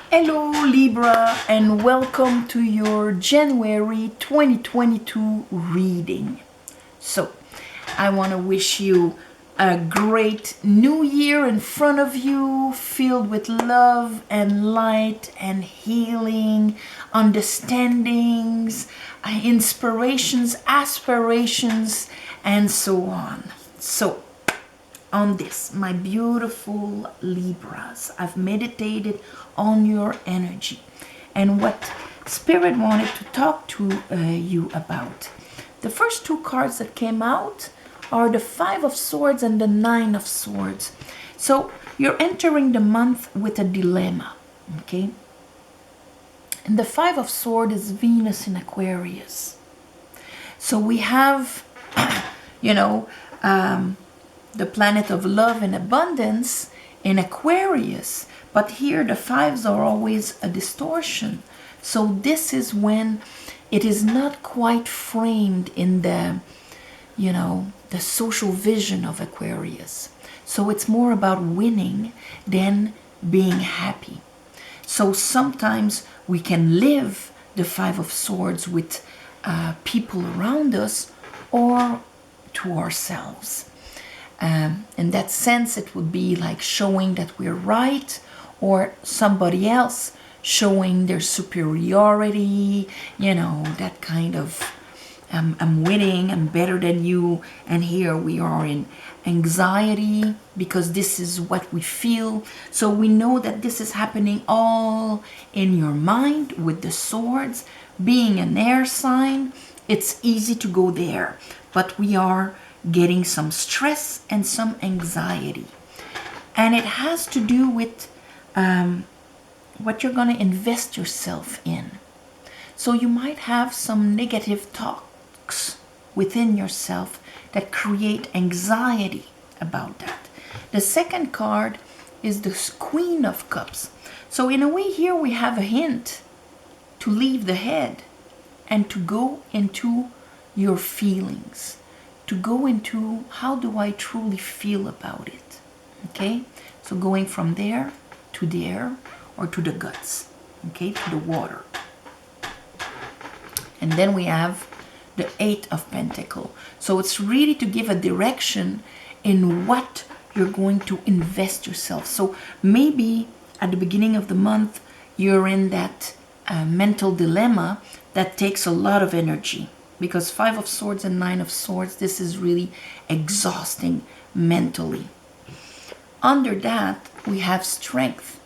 Hello Libra, and welcome to your January 2022 reading. So, I want to wish you a great new year in front of you, filled with love and light and healing, understandings, inspirations, aspirations, and so on. So, on this, my beautiful Libras, I've meditated on your energy and what Spirit wanted to talk to you about. The first two cards that came out are the Five of Swords and the Nine of Swords. So you're entering the month with a dilemma, okay? And the Five of Swords is Venus in Aquarius. So we have, the planet of love and abundance in Aquarius, but here the fives are always a distortion. So this is when it is not quite framed in the social vision of Aquarius. So it's more about winning than being happy. So sometimes we can live the Five of Swords with people around us or to ourselves. In that sense, it would be like showing that we're right, or somebody else showing their superiority, that kind of I'm winning, I'm better than you, and here we are in anxiety because this is what we feel. So we know that this is happening all in your mind with the swords. Being an air sign, it's easy to go there, but we are getting some stress and some anxiety. And it has to do with what you're going to invest yourself in. So you might have some negative talks within yourself that create anxiety about that. The second card is the Queen of Cups. So in a way here we have a hint to leave the head and to go into your feelings, to go into how do I truly feel about it. Okay, so going from there to the air or to the guts, okay, to the water. And then we have the Eight of Pentacles. So it's really to give a direction in what you're going to invest yourself. So maybe at the beginning of the month you're in that mental dilemma that takes a lot of energy, because Five of Swords and Nine of Swords, this is really exhausting mentally. Under that, we have strength.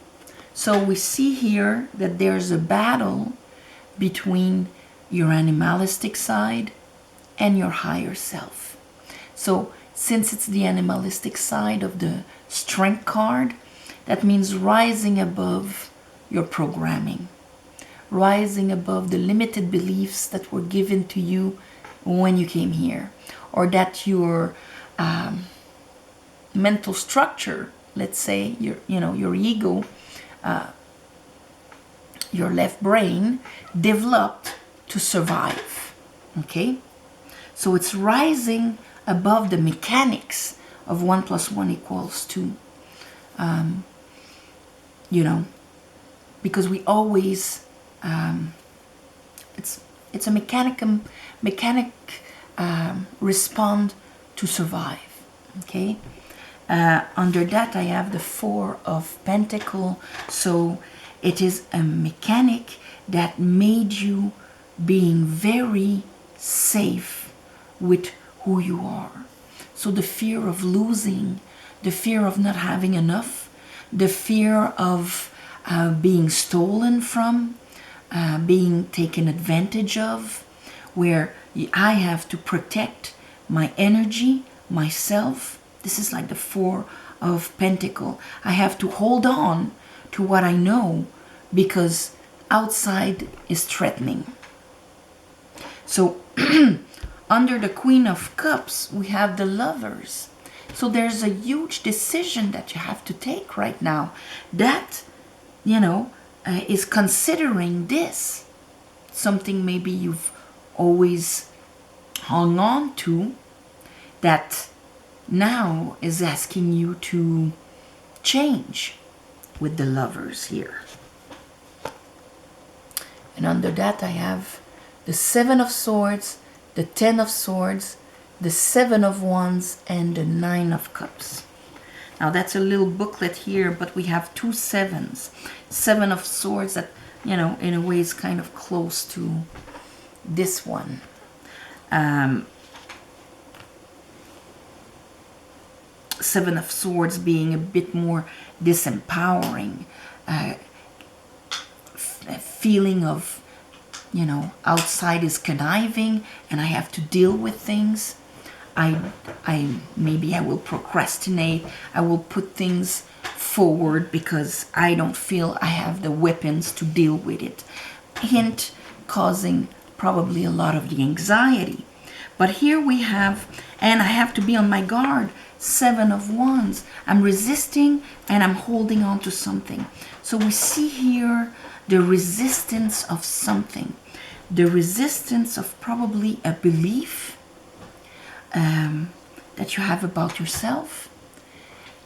So we see here that there's a battle between your animalistic side and your higher self. So since it's the animalistic side of the strength card, that means rising above your programming, rising above the limited beliefs that were given to you when you came here, or that your mental structure, let's say your ego, your left brain developed to survive. Okay, so it's rising above the mechanics of 1 + 1 = 2. Because we always it's a mechanic respond to survive. Okay, under that I have the Four of Pentacles. So it is a mechanic that made you being very safe with who you are. So the fear of losing, the fear of not having enough, the fear of being stolen from, being taken advantage of, where I have to protect my energy, myself. This is like the Four of Pentacles. I have to hold on to what I know because outside is threatening. So under the Queen of Cups, we have the Lovers. So there's a huge decision that you have to take right now that, is considering this. Something maybe you've always hung on to that now is asking you to change with the Lovers here. And under that I have the 7 of Swords, the 10 of Swords, the 7 of Wands, and the 9 of Cups. Now that's a little booklet here, but we have 2 sevens. 7 of Swords that, you know, in a way is kind of close to this one. 7 of Swords being a bit more disempowering, feeling of, you know, outside is conniving and I have to deal with things. Maybe I will procrastinate. I will put things forward because I don't feel I have the weapons to deal with it. Hint, causing probably a lot of the anxiety. But here we have, and I have to be on my guard, 7 of Wands. I'm resisting and I'm holding on to something. So we see here the resistance of something. The resistance of probably a belief that you have about yourself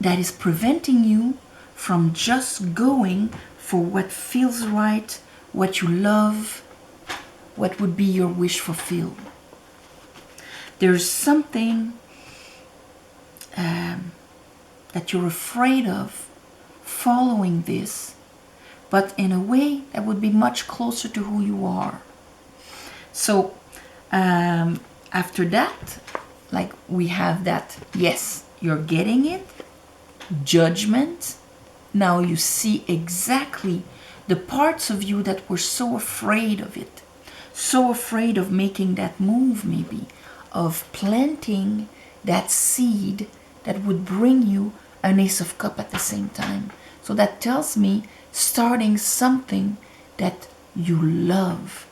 that is preventing you from just going for what feels right, what you love, what would be your wish fulfilled. There's something that you're afraid of following this, but in a way that would be much closer to who you are. So after that, like we have that, yes, you're getting it, judgment. Now you see exactly the parts of you that were so afraid of it, so afraid of making that move, maybe, of planting that seed that would bring you an Ace of Cups at the same time. So that tells me starting something that you love,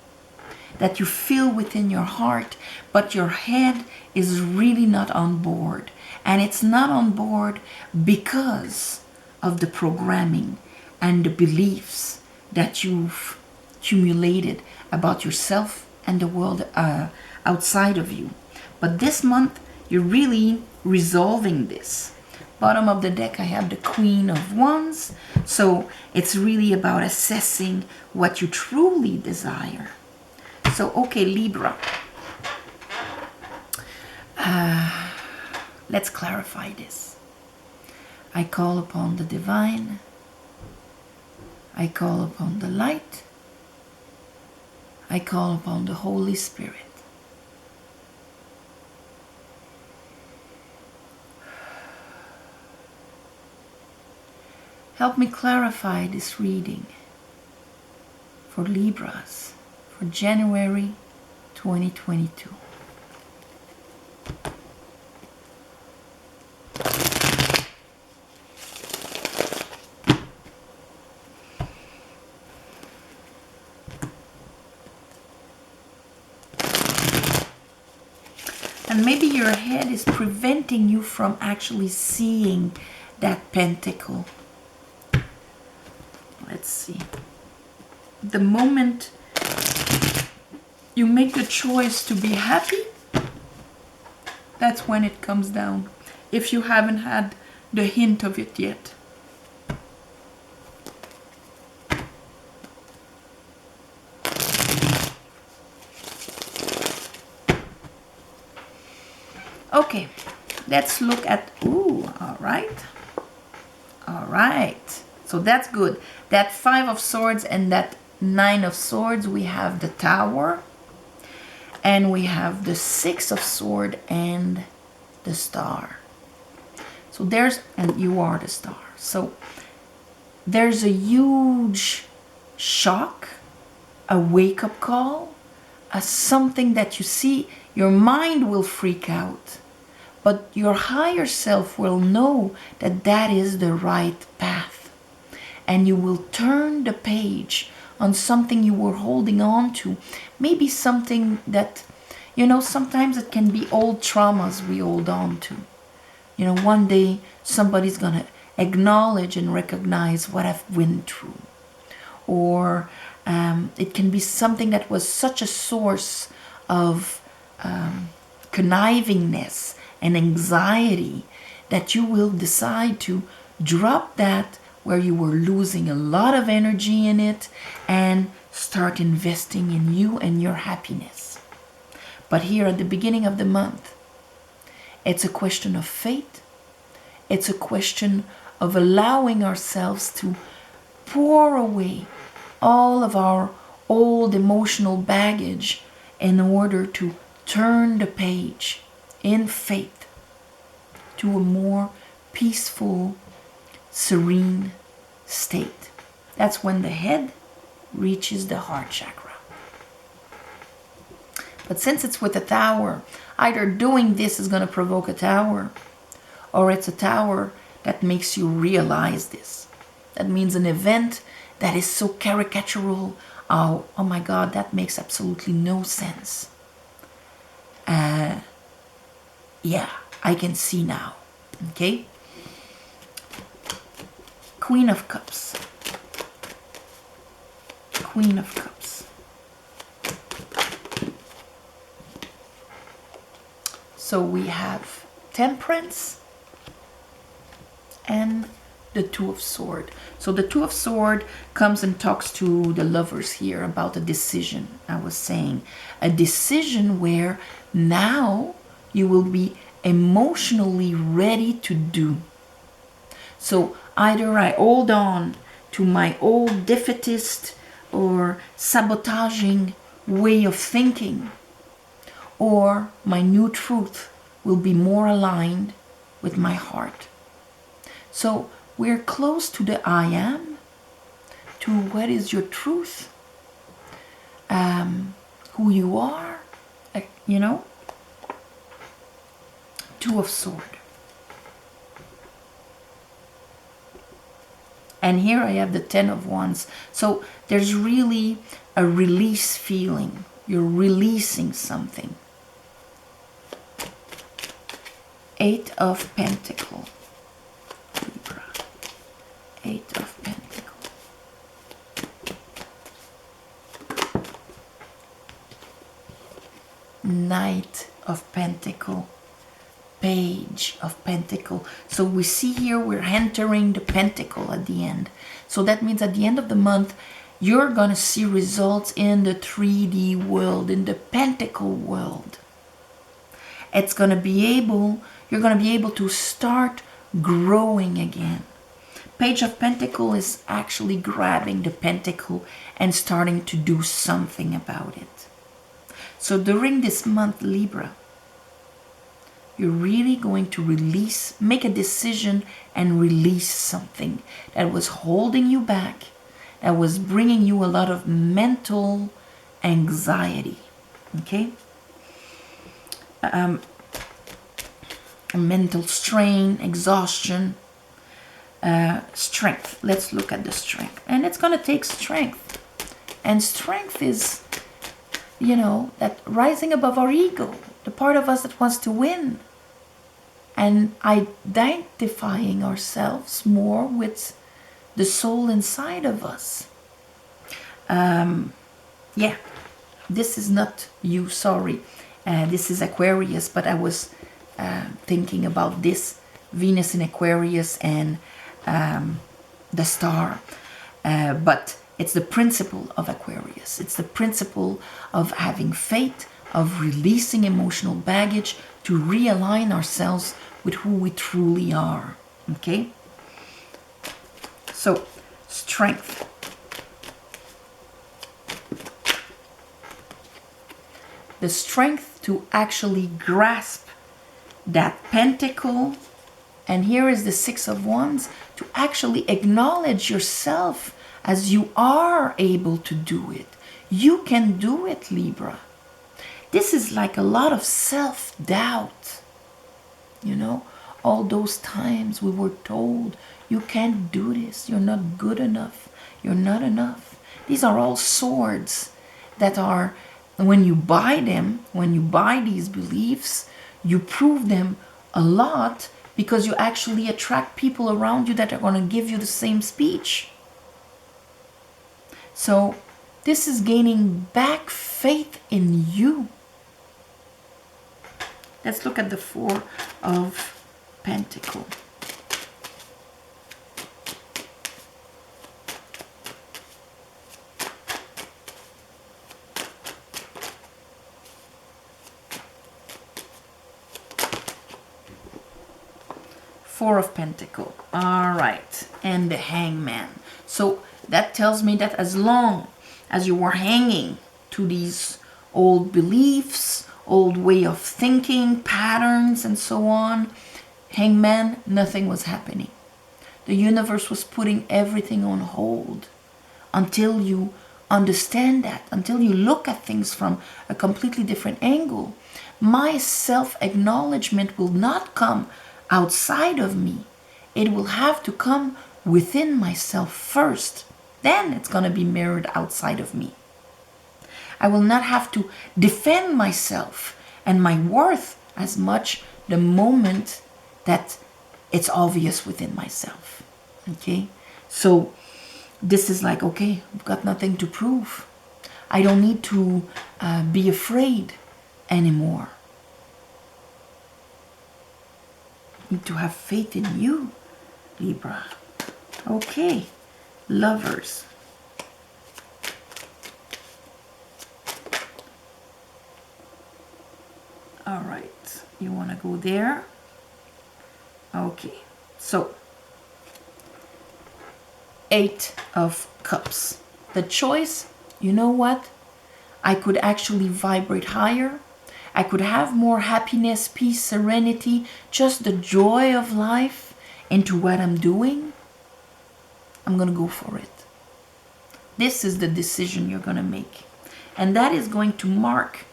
that you feel within your heart, but your head is really not on board. And it's not on board because of the programming and the beliefs that you've accumulated about yourself and the world outside of you. But this month, you're really resolving this. Bottom of the deck, I have the Queen of Wands. So it's really about assessing what you truly desire. So, okay, Libra. Let's clarify this. I call upon the divine. I call upon the light. I call upon the Holy Spirit. Help me clarify this reading for Libras for January 2022. And maybe your head is preventing you from actually seeing that pentacle. Let's see. The moment you make the choice to be happy, that's when it comes down. If you haven't had the hint of it yet. Okay, let's look at, all right. All right, so that's good. That 5 of Swords and that 9 of Swords, we have the Tower. And we have the 6 of Swords and the Star. So there's, and you are the Star. So there's a huge shock, a wake-up call, something that you see, your mind will freak out. But your higher self will know that that is the right path. And you will turn the page on something you were holding on to. Maybe something that, you know, sometimes it can be old traumas we hold on to. You know, one day somebody's going to acknowledge and recognize what I've went through. Or it can be something that was such a source of connivingness and anxiety that you will decide to drop that where you were losing a lot of energy in it and start investing in you and your happiness. But here at the beginning of the month, it's a question of faith. It's a question of allowing ourselves to pour away all of our old emotional baggage in order to turn the page in faith to a more peaceful, serene state. That's when the head reaches the heart chakra. But since it's with a tower, either doing this is going to provoke a tower, or it's a tower that makes you realize this. That means an event that is so caricatural. Oh my God, that makes absolutely no sense. Yeah, I can see now. Okay? Queen of Cups. Queen of Cups. So we have Temperance and the Two of Swords. So the Two of Swords comes and talks to the lovers here about a decision. I was saying a decision where now you will be emotionally ready to do. So either I hold on to my old defeatist or sabotaging way of thinking, or my new truth will be more aligned with my heart. So we're close to the I am, to what is your truth, who you are, you know. Two of Swords. And here I have the Ten of Wands. So there's really a release feeling. You're releasing something. Eight of Pentacles. Libra. Eight of Pentacles. Knight of Pentacles. Page of Pentacle. So we see here we're entering the Pentacle at the end. So that means at the end of the month, you're going to see results in the 3D world, in the Pentacle world. It's going to be able, you're going to be able to start growing again. Page of Pentacle is actually grabbing the Pentacle and starting to do something about it. So during this month, Libra, you're really going to release, make a decision and release something that was holding you back, that was bringing you a lot of mental anxiety, okay? Mental strain, exhaustion, strength. Let's look at the strength. And it's going to take strength. And strength is, you know, that rising above our ego, the part of us that wants to win, and identifying ourselves more with the soul inside of us. Yeah, this is not you, sorry. This is Aquarius, but I was thinking about this Venus in Aquarius and the star. But it's the principle of Aquarius. It's the principle of having faith, of releasing emotional baggage to realign ourselves with who we truly are. Okay? So, strength. The strength to actually grasp that pentacle. And here is the Six of Wands. To actually acknowledge yourself as you are able to do it. You can do it, Libra. This is like a lot of self-doubt. You know, all those times we were told, you can't do this, you're not good enough, you're not enough. These are all swords that are, when you buy them, when you buy these beliefs, you prove them a lot because you actually attract people around you that are going to give you the same speech. So this is gaining back faith in you. Let's look at the Four of Pentacles. Four of Pentacles. All right. And the Hangman. So that tells me that as long as you were hanging to these old beliefs, old way of thinking, patterns, and so on, Hangman, nothing was happening. The universe was putting everything on hold until you understand that, until you look at things from a completely different angle. My self-acknowledgement will not come outside of me. It will have to come within myself first. Then it's going to be mirrored outside of me. I will not have to defend myself and my worth as much the moment that it's obvious within myself. Okay? So this is like, okay, I've got nothing to prove. I don't need to be afraid anymore. I need to have faith in you, Libra. Okay, Lovers. All right, you want to go there? Okay, so Eight of Cups. The choice, you know what? I could actually vibrate higher. I could have more happiness, peace, serenity, just the joy of life into what I'm doing. I'm going to go for it. This is the decision you're going to make. And that is going to mark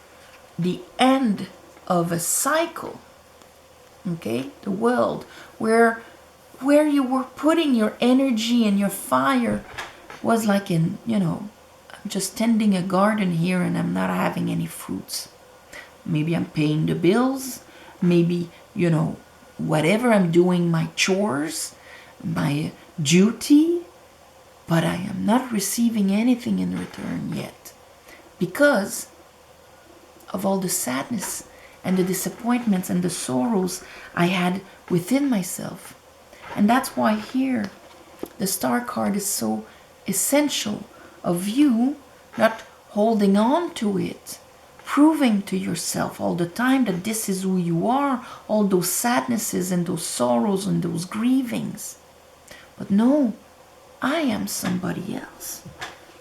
the end of a cycle. Okay? The world where you were putting your energy and your fire was like in, I'm just tending a garden here and I'm not having any fruits. Maybe I'm paying the bills. Maybe, whatever I'm doing, my chores, my duty, but I am not receiving anything in return yet because of all the sadness and the disappointments and the sorrows I had within myself. And that's why here the Star card is so essential of you not holding on to it, proving to yourself all the time that this is who you are, all those sadnesses and those sorrows and those grievings. But no, I am somebody else.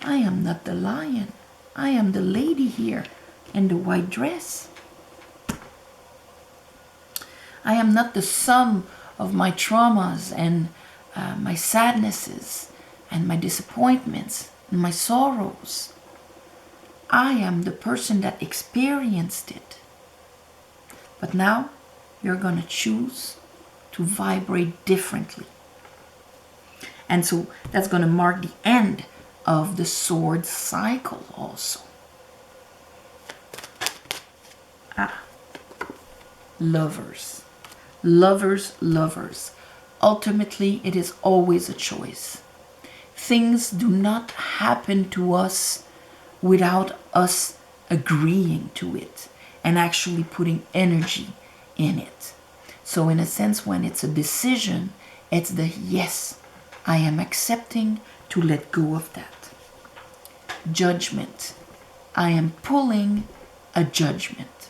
I am not the lion. I am the lady here in the white dress. I am not the sum of my traumas and my sadnesses and my disappointments and my sorrows. I am the person that experienced it. But now you're going to choose to vibrate differently. And so that's going to mark the end of the sword cycle also. Lovers. Lovers, lovers. Ultimately, it is always a choice. Things do not happen to us without us agreeing to it and actually putting energy in it. So in a sense, when it's a decision, it's the yes, I am accepting to let go of that. Judgment. I am pulling a judgment.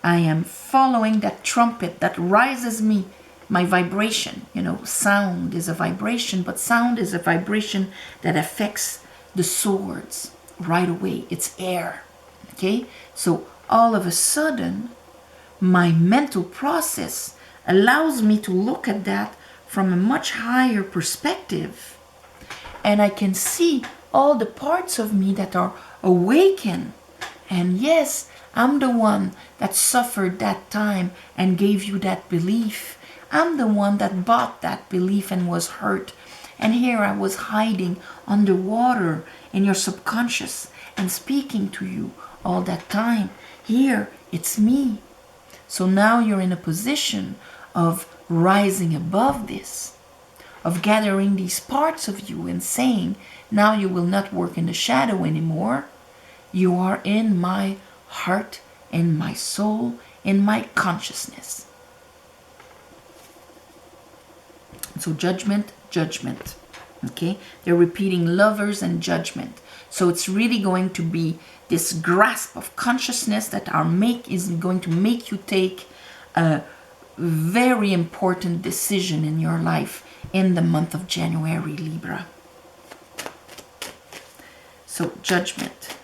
I am following that trumpet that rises me, my vibration. Sound is a vibration, but sound is a vibration that affects the swords right away. It's air. Okay? So all of a sudden, my mental process allows me to look at that from a much higher perspective. And I can see all the parts of me that are awakened. And yes, I'm the one that suffered that time and gave you that belief. I'm the one that bought that belief and was hurt. And here I was hiding underwater in your subconscious and speaking to you all that time. Here, it's me. So now you're in a position of rising above this, of gathering these parts of you and saying, now you will not work in the shadow anymore. You are in my heart, in my soul, in my consciousness. So judgment, judgment. Okay? They're repeating lovers and judgment. So it's really going to be this grasp of consciousness that is going to make you take a very important decision in your life in the month of January, Libra. So, Judgment.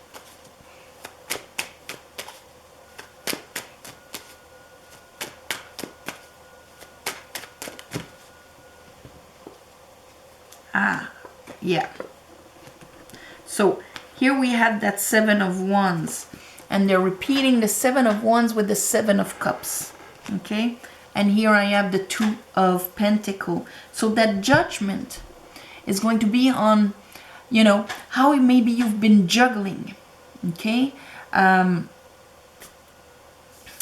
Yeah. So here we have that Seven of Wands, and they're repeating the Seven of Wands with the Seven of Cups. Okay, and here I have the Two of Pentacles. So that judgment is going to be on, you know, how maybe you've been juggling. Okay, again,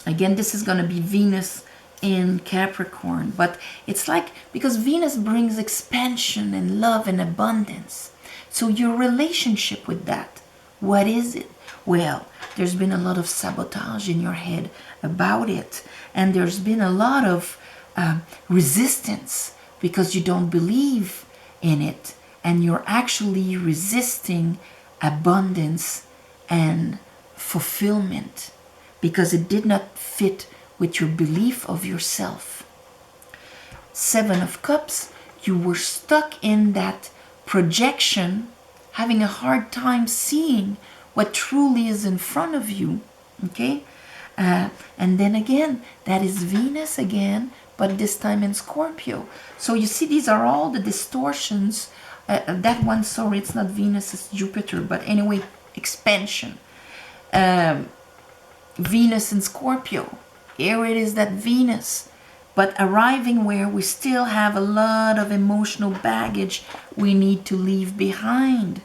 this is going to be Venus in Capricorn, but it's like, because Venus brings expansion and love and abundance. So your relationship with that, what is it? Well, there's been a lot of sabotage in your head about it, and there's been a lot of resistance because you don't believe in it, and you're actually resisting abundance and fulfillment because it did not fit with your belief of yourself. Seven of Cups, you were stuck in that projection, having a hard time seeing what truly is in front of you. Okay, and then again, that is Venus again, but this time in Scorpio. So you see, these are all the distortions. That one, sorry, it's not Venus, it's Jupiter, but anyway, expansion. Venus in Scorpio. Here it is, that Venus, but arriving where we still have a lot of emotional baggage we need to leave behind.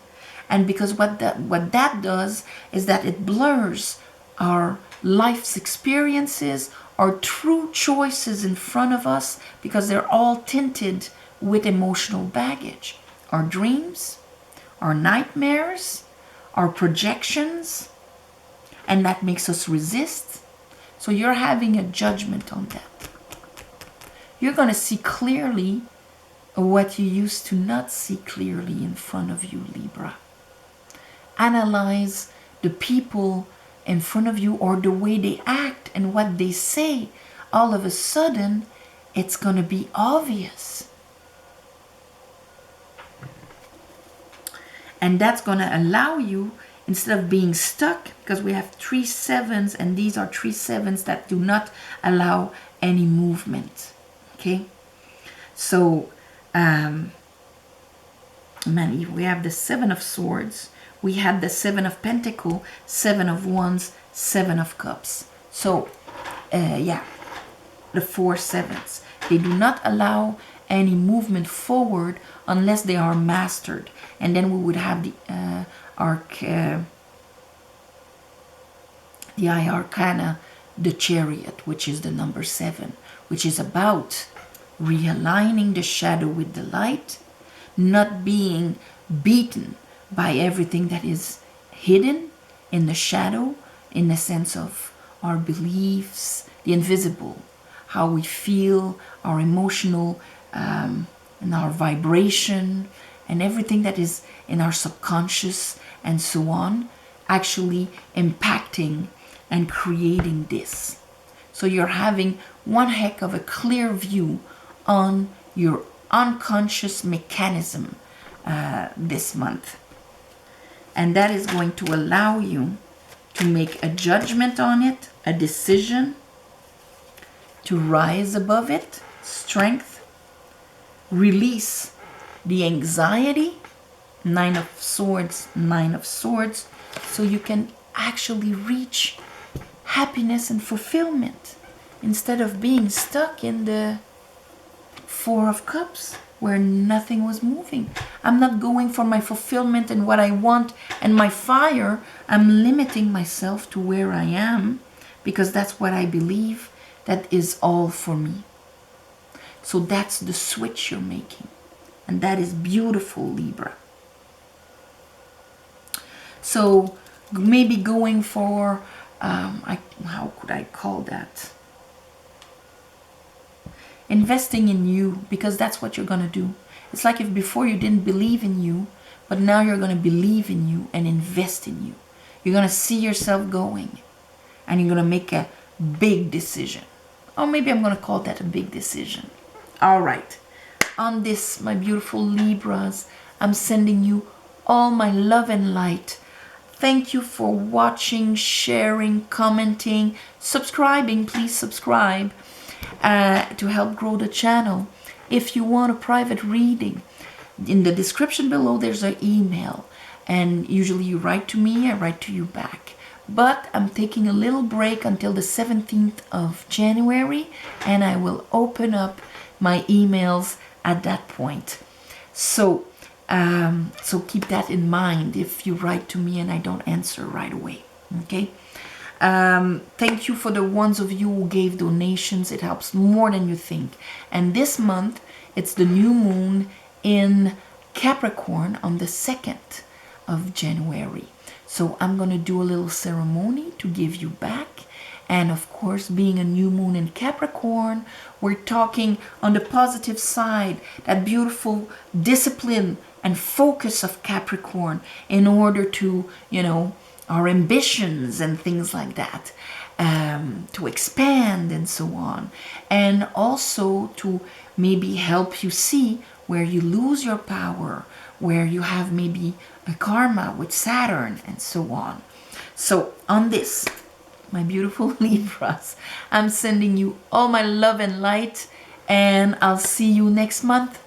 And because what that does is that it blurs our life's experiences, our true choices in front of us, because they're all tinted with emotional baggage. Our dreams, our nightmares, our projections, and that makes us resist. So you're having a judgment on that. You're going to see clearly what you used to not see clearly in front of you, Libra. Analyze the people in front of you, or the way they act and what they say. All of a sudden, it's going to be obvious. And that's going to allow you, instead of being stuck, because we have 3 sevens, and these are 3 sevens that do not allow any movement. Okay, so we have the Seven of Swords, we have the Seven of Pentacles, Seven of Wands, Seven of Cups. So yeah, the 4 sevens, they do not allow any movement forward unless they are mastered. And then we would have the Eye Arcana, the Chariot, which is the number 7, which is about realigning the shadow with the light, not being beaten by everything that is hidden in the shadow, in the sense of our beliefs, the invisible, how we feel, our emotional and our vibration, and everything that is in our subconscious and so on, actually impacting and creating this. So you're having one heck of a clear view on your unconscious mechanism this month. And that is going to allow you to make a judgment on it, a decision, to rise above it, strength, release the anxiety, 9 of Swords, 9 of Swords, so you can actually reach happiness and fulfillment instead of being stuck in the 4 of Cups where nothing was moving. I'm not going for my fulfillment and what I want and my fire. I'm limiting myself to where I am because that's what I believe that is all for me. So that's the switch you're making. And that is beautiful, Libra. So maybe going for, how could I call that? Investing in you, because that's what you're going to do. It's like if before you didn't believe in you, but now you're going to believe in you and invest in you. You're going to see yourself going, and you're going to make a big decision. Or maybe I'm going to call that a big decision. All right. On this, my beautiful Libras, I'm sending you all my love and light. Thank you for watching, sharing, commenting, subscribing. Please subscribe to help grow the channel. If you want a private reading, in the description below there's an email. And usually you write to me, I write to you back. But I'm taking a little break until the 17th of January, and I will open up my emails at that point. So keep that in mind if you write to me and I don't answer right away. Okay. Thank you for the ones of you who gave donations. It helps more than you think. And this month it's the new moon in Capricorn on the 2nd of January. So I'm going to do a little ceremony to give you back. And of course, being a new moon in Capricorn, we're talking on the positive side, that beautiful discipline and focus of Capricorn in order to, our ambitions and things like that, to expand and so on. And also to maybe help you see where you lose your power, where you have maybe a karma with Saturn and so on. So on this, my beautiful Libras, I'm sending you all my love and light, and I'll see you next month.